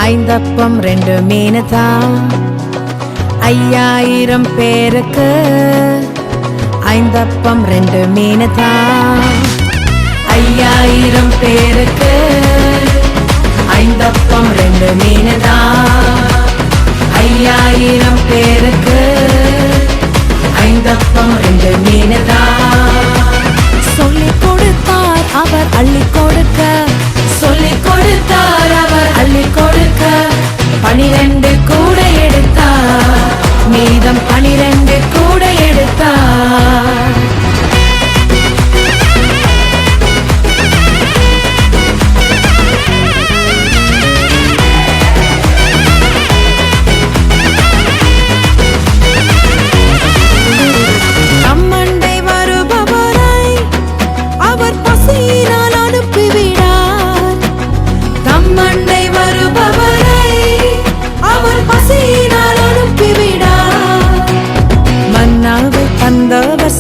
ஐந்தப்பம் 2 மீனுதான் 5000 பேருக்கு ஐந்தப்பம் 2 மீனுதான் 5000 பேருக்கு ஐந்தப்பம் 2 மீனுதான் 5000 பேருக்கு ஐந்தப்பம் 2 மீனுதான் சொல்லிக் கொடுத்தார் அவர் அள்ளிக் கொடுக்க சொல்லிக் கொடுத்தார் அவர் அள்ளிக் கொடுக்க 12 கூட எடுத்தார் மீதம் 12 கூட எடுத்தார்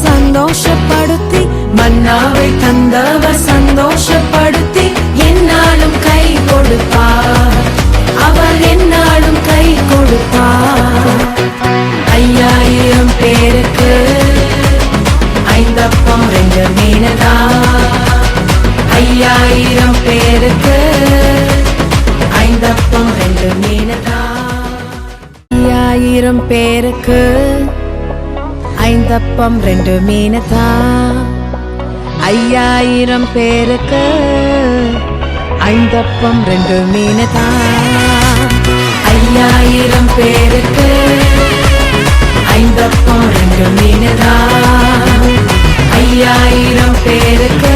சந்தோஷப்படுத்தி மன்னாவை தந்தவர் சந்தோஷப்படுத்தி என்னாலும் கை கொடுப்பார் அவர் என்னாலும் கை கொடுப்பார் 5000 பேருக்கு ஐந்தப்பம் 2 மீனுதான் 5000 பேருக்கு ஐந்தப்பம் 2 மீனுதான் 5000 பேருக்கு ஐந்தப்பம் 2 மீனுதான் 5000 பேருக்கு ஐந்தப்பம் 2 மீனுதான் 5000 பேருக்கு ஐந்தப்பம் 2 மீனுதான் 5000 பேருக்கு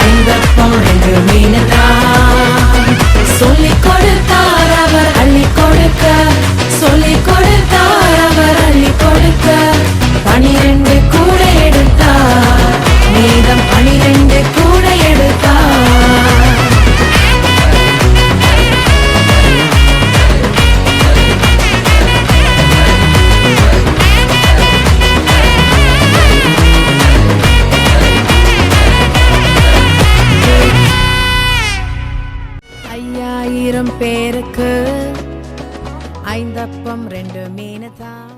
ஐந்தப்பம் 2 மீனுதான் சொல்லிக் கொடுத்தார் அவர் அள்ளிக் கொடுக்க சொல்லிக் கொடுத்தார் அவர் அள்ளிக் கொடுக்க 12 கூட எடுத்தார் மீதம் 12 கூட எடுத்தார் ஐயாயிரம் பேருக்கு ஐந்தப்பம் 2 மீனுதான்